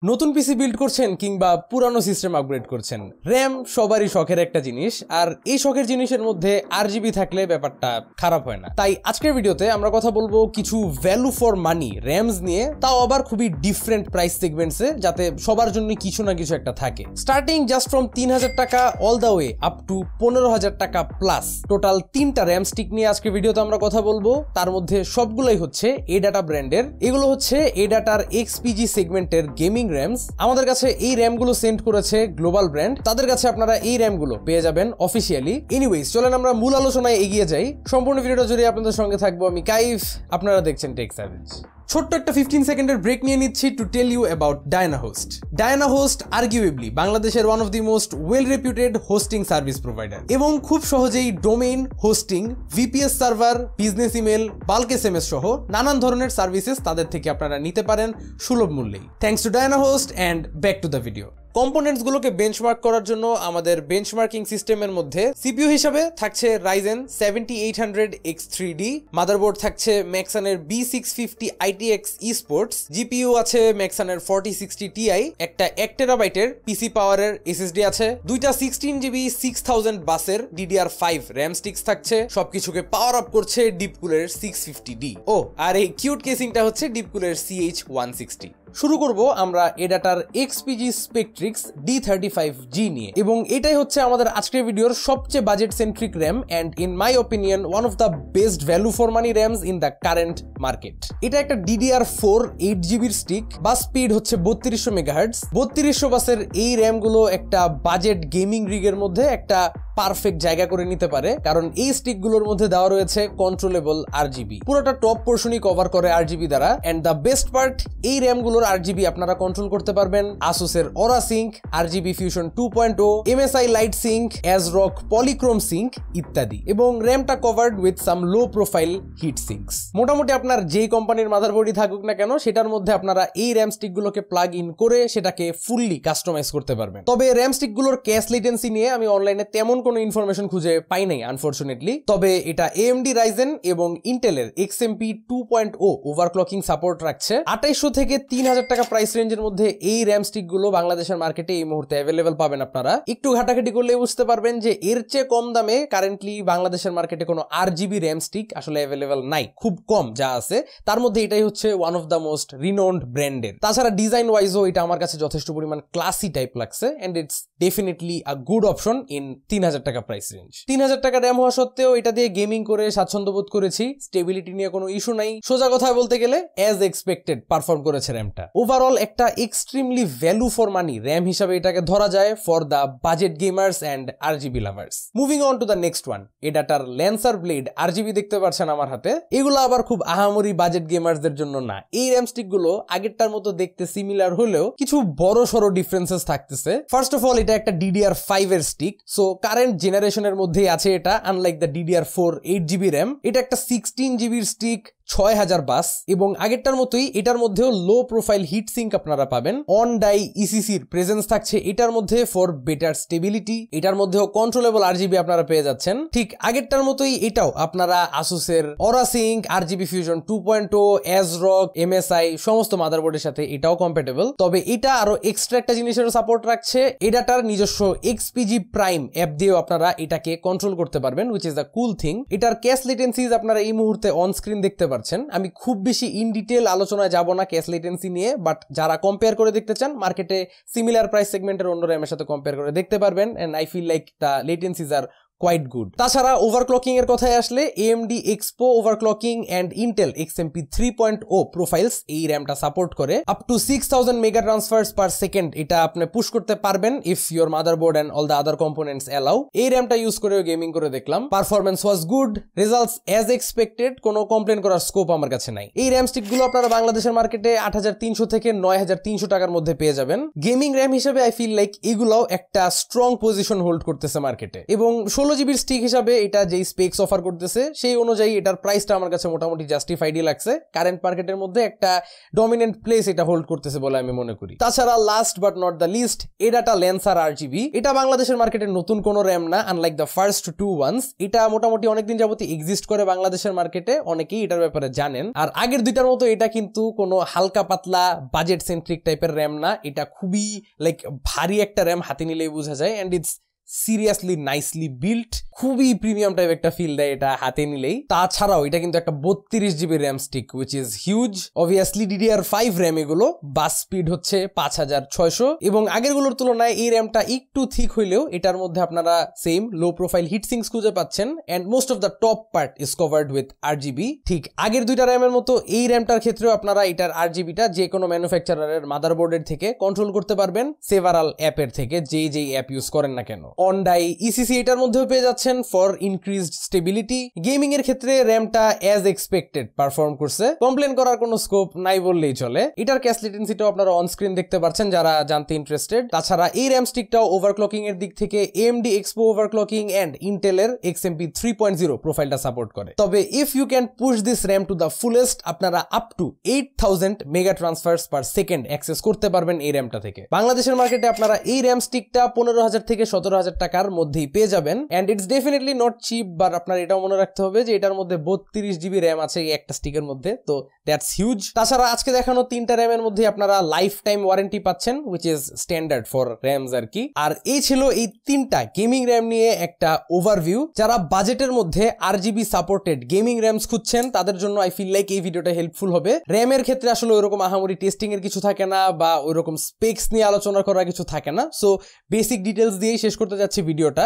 নতুন PC build করছেন কিংবা পুরানো সিস্টেম আপগ্রেড করছেন, র্যাম সবারই শখের একটা জিনিস। আর এই শখের জিনিসের মধ্যে আরজিবি থাকলে ব্যাপারটা খারাপ হয় না। তাই আজকের ভিডিওতে আমরা কথা বলবো কিছু ভ্যালু ফর মানি র্যামস নিয়ে, তাও আবার খুবই ডিফারেন্ট প্রাইস সেগমেন্টসে, যাতে সবার জন্য কিছু না কিছু একটা থাকে। স্টার্টিং জাস্ট ফ্রম 3000 টাকা all the way up to 15,000 টাকা প্লাস টোটাল 3টা র্যাম স্টিক নিয়ে আজকে ভিডিওতে আমরা কথা বলবো। তার মধ্যে সবগুলোই হচ্ছে এডাটা ব্র্যান্ডের। এগুলো হচ্ছে এডাটার এক্সপিজি সেগমেন্টের গেমিং র্যামস। আমাদের কাছে এই র্যামগুলো সেন্ড করেছে গ্লোবাল ব্র্যান্ড, তাদের কাছে আপনারা এই র্যামগুলো পেয়ে যাবেন অফিসিয়ালি। এনিওয়েজ, চলেন আমরা মূল আলোচনায় এগিয়ে যাই। সম্পূর্ণ ভিডিওটা জুড়ে আপনাদের সঙ্গে থাকবো আমি কাইফ, আপনারা দেখছেন টেক স্যাভেজ। ছোট্ট একটা 15 সেকেন্ডের ব্রেক নিয়ে নিচ্ছি to tell you about Dynahost. Dynahost arguably বাংলাদেশের one of the most well reputed hosting service provider, এবং খুব সহজেই domain, hosting, VPS server, business email, bulk SMS সহ নানান ধরনের সার্ভিসেস তাদের থেকে আপনারা নিতে পারেন সুলভ মূল্যেই। Thanks to Dynahost and back to the video. Components গুলোকে বেঞ্চমার্ক করার জন্য আমাদের বেঞ্চমার্কিং সিস্টেমের মধ্যে সিপিইউ হিসাবে থাকছে Ryzen 7800 X3D, মাদারবোর্ড থাকছে ম্যাক্সানের B650 ITX eSports, জিপিইউ আছে ম্যাক্সানের 4060 Ti, একটা 1 টেরাবাইটের পিসি পাওয়ারের এসএসডি আছে, দুইটা 16GB 6000 বাসের DDR5 র্যাম স্টিক্স থাকছে। সবকিছুকে পাওয়ার আপ করছে ডিপকুলের 650D। ও আর এই কিউট কেসিংটা হচ্ছে ডিপকুলের CH160। শুরু করব আমরা এডাটার এক্সপিজি স্পেকট্রিক্স D35G নিয়ে, এবং এটাই হচ্ছে আমাদের আজকের ভিডিওর সবচেয়ে budget centric RAM and in my opinion one of the best value for money RAMs in the current market. এটা একটা DDR4 8GB স্টিক, বাস স্পিড হচ্ছে 3200 মেগাহার্টজ। 3200 বাসের এই র্যামগুলো একটা বাজেট গেমিং রিগের মধ্যে একটা পারফেক্ট জায়গা করে নিতে পারে, কারণ এই স্টিকগুলোর মধ্যে দেওয়া রয়েছে কন্ট্রোলেবল আরজিবি। পুরোটা টপ পোর্শনই কভার করে আরজিবি দ্বারা, এন্ড দ্য বেস্ট পার্ট, এই র্যামগুলোর আরজিবি আপনারা কন্ট্রোল করতে পারবেন আসুসের Aura sync, RGB fusion 2.0, MSI light sync, ASRock polychrome sync ইত্যাদি, এবং র্যামটা covered with some low profile heat sinks. মোটামুটি আপনার যেই কোম্পানির মাদারবোর্ডই থাকুক না কেন, সেটার মধ্যে আপনারা এই র্যাম স্টিকগুলোকে প্লাগ ইন করে সেটাকে ফুললি কাস্টমাইজ করতে পারবেন। তবে র্যাম স্টিকগুলোর ক্যাশ লেটেন্সি নিয়ে আমি অনলাইনে তেমন কোনো ইনফরমেশন খুঁজে পাই নাই আনফরচুনেটলি। তবে এটা AMD Ryzen এবং ইন্টেলের XMP 2.0 ওভারক্লকিং সাপোর্ট রাখছে। 2800 থেকে 3000 টাকা প্রাইস রেঞ্জের মধ্যে এই র্যাম স্টিক গুলো বাংলাদেশের মার্কেটে এই মুহূর্তে অ্যাভেলেবল পাবেন। আপনারা একটু ঘাটাঘাটি করলে বুঝতে পারবেন যে এর চেয়ে কম দামে কারেন্টলি বাংলাদেশের মার্কেটে কোনো RGB র্যাম স্টিক আসলে অ্যাভেলেবল নাই, খুব কম যা আছে তার মধ্যে এটাই হচ্ছে one of the most renowned ব্র্যান্ডের। তাছাড়া ডিজাইন ওয়াইজও এটা আমার কাছে যথেষ্ট পরিমাণ ক্লাসি টাইপ লাগছে, and it's definitely a good option in 3000 টাকা প্রাইস রেঞ্জ। 3000 টাকা র্যাম হওয়া সত্ত্বেও এটা দিয়ে গেমিং করে স্বাচ্ছন্দ্য বোধ করেছি। স্টেবিলিটি নিয়ে কোনো ইস্যু নাই, সোজা কথা বলতে গেলে অ্যাজ এক্সপেক্টেড পারফর্ম করেছে র্যামটা। ওভারঅল একটা extremely value for money RAM হিসাবে এটাকে ধরা যায় for the budget gamers and RGB lovers. Moving on to the next one, এডাটার ল্যান্সার ব্লেড আরজিবি দেখতে পাচ্ছেন আমার হাতে। এগুলো আবার খুব আহামরি বাজেট গেমার্সদের জন্য না। এই র্যাম স্টিক গুলো আগেরটার মতো দেখতে সিমিলার হলেও কিছু বড় সড়ো ডিফারেন্সেস থাকতেছে। ফার্স্ট অফ অল, এটা একটা DDR5 এর স্টিক, সো কারেন্ট জেনারেশনের মধ্যেই আছে এটা, unlike the DDR4 8GB RAM. এটা একটা 16GB স্টিক, 6000 বাস, এবং আগেরটার মতোই এটার মধ্যেও লো প্রোফাইল হিট সিঙ্ক আপনারা পাবেন। অন ডাই ইসিসির প্রেজেন্স থাকছে এটার মধ্যে ফর বেটার স্টেবিলিটি। এটার মধ্যেও কন্ট্রোলেবল আরজিবি আপনারা পেয়ে যাচ্ছেন। ঠিক আগেরটার মতোই এটাও আপনারা আসুসের Aura sync, RGB fusion 2.0, ASRock, MSI সমস্ত মাদারবোর্ডের সাথে এটাও কম্প্যাটেবল। তবে এটা আরো এক্সট্রা একটা জিনিসের সাপোর্ট রাখছে, এডাটার নিজস্ব এক্সপিজি প্রাইম অ্যাপ দিয়েও আপনারা এটাকে কন্ট্রোল করতে পারবেন, which is the cool thing. এটার ক্যাশ লেটেন্সিজ আপনারা এই মুহূর্তে অন স্ক্রিন দেখতে পাচ্ছেন। আমি খুব বেশি ইন ডিটেল আলোচনায় যাব না ক্যাশ লেটেন্সি নিয়ে, বাট যারা কম্পেয়ার করে দেখতে চান মার্কেটে সিমিলার প্রাইস সেগমেন্টের অন্য র্যামের সাথে কম্পেয়ার করে দেখতে পারবেন, and I feel like the latencies are quite good. তাছাড়া ওভারক্লকিং এর কথায় আসলে AMD EXPO overclocking and Intel XMP 3.0 profiles এই র্যামটা সাপোর্ট করে। Up to 6000 mega transfers per second এটা আপনি পুশ করতে পারবেন if your motherboard and all the other components allow. এই র্যামটা ইউজ করেও গেমিং করে দেখলাম, performance was good, results as expected, কোনো কমপ্লেন করার স্কোপ আমার কাছে নাই। এই র্যাম স্টিক গুলো আপনারা বাংলাদেশের মার্কেটে 8300 থেকে 9300 টাকার মধ্যে পেয়ে যাবেন। গেমিং র্যাম হিসেবে আই ফিল লাইক এগুলাও একটা স্ট্রং পজিশন হোল্ড করতেছে মার্কেটে, এবং 16GB স্টিক হিসাবে এটা যেই স্পেক্স অফার করতেছে সেই অনুযায়ী এটার প্রাইসটা আমার কাছে মোটামুটি জাস্টিফাইডই লাগছে। কারেন্ট মার্কেটের মধ্যে একটা ডমিনেন্ট প্লেস এটা হোল্ড করতেছে বলে আমি মনে করি। তাছাড়া last but not the least, ADATA Lancer RGB, এটা বাংলাদেশের মার্কেটে নতুন কোনো র্যাম না, unlike the first two ones. এটা মোটামুটি অনেকদিন যাবতই এক্সিস্ট করে বাংলাদেশের মার্কেটে, অনেকেই এটার ব্যাপারে জানেন। আর আগের দুইটার মতো এটা কিন্তু কোনো হালকা পাতলা বাজেট সেন্ট্রিক টাইপের র্যাম না, এটা খুবই লাইক ভারী একটা র্যাম, হাতে নিলেই বোঝা যায়। And it's seriously nicely built, খুবই প্রিমিয়াম টাইপ একটা ফিল দেয় এটা হাতে নিলেই। তাছাড়াও এটা কিন্তু একটা 32GB RAM stick, which is huge. Obviously DDR5 RAM এগুলো, বাস স্পিড হচ্ছে 5600, এবং আগেরগুলোর তুলনায় এই র্যামটা একটু থিক হইলেও এটার মধ্যে আপনারা সেম লো প্রোফাইল হিটসিঙ্কস খুঁজে পাচ্ছেন। And most of the top part is covered with RGB। ঠিক আগের দুইটা র্যামের মতো এই র্যামটার ক্ষেত্রেও আপনারা এটার RGBটা যে কোনো ম্যানুফ্যাকচারারের মাদারবোর্ডের থেকে কন্ট্রোল করতে পারবেন, সেভারাল অ্যাপের থেকে, যেই অ্যাপ ইউজ করেন না কেন। অনডাই ECC এটার মধ্যেও পেয়ে যাচ্ছেন ফর ইনক্রিজড স্টেবিলিটি। গেমিং এর ক্ষেত্রে র্যামটা অ্যাজ এক্সপেক্টেড পারফর্ম করছে, কমপ্লেন করার কোনো স্কোপ নাই বললেই চলে। এটার ক্যাশ লেটেন্সিটাও আপনারা অন স্ক্রিন দেখতে পাচ্ছেন যারা জানতে ইন্টারেস্টেড। তাছাড়া এই র্যাম স্টিকটাও ওভারক্লকিং এর দিক থেকে AMD Expo ওভারক্লকিং এন্ড ইন্টেলের XMP 3.0 প্রোফাইলটা সাপোর্ট করে। তবে if you can push this RAM to the fullest, আপনারা up to 8000 mega transfers per second access করতে পারবেন এই র্যামটা থেকে। বাংলাদেশের মার্কেটে আপনারা এই র্যাম স্টিকটা 15000 থেকে 17000 টাকার মধ্যেই পেয়ে যাবেন। And it's definitely not cheap, but আপনার এটাও মনে রাখতে হবে যে এটার মধ্যে 32GB র্যাম আছে এই একটা স্টিকের মধ্যে, তো দ্যাটস হিউজ। তাছাড়া আজকে দেখানো 3টা র্যামের মধ্যে আপনারা লাইফ টাইম ওয়ারেন্টি পাচ্ছেন, which is standard for RAMs আর কি। আর এই ছিল এই 3টা গেমিং র্যাম নিয়ে একটা ওভারভিউ। যারা বাজেটের মধ্যে RGB সাপোর্টেড গেমিং র্যামস খুঁজছেন তাদের জন্য আই ফিল লাইক এই ভিডিওটা হেল্পফুল হবে। র্যামের ক্ষেত্রে আসলে ওইরকম আহামরি টেস্টিং এর কিছু থাকে না, বা ওইরকম স্পেক্স নিয়ে আলোচনা করার কিছু থাকে না, সো বেসিক ডিটেলস দিয়েই শেষ করতে যাচ্ছি ভিডিওটা।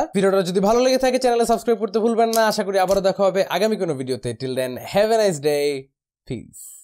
যদি ভালো লেগে থাকে চ্যানেলে সাবস্ক্রাইব করতে ভুলবেন না। আশা করি আবারও দেখা হবে আগামী কোনো ভিডিওতে। Till then have a nice day, piece.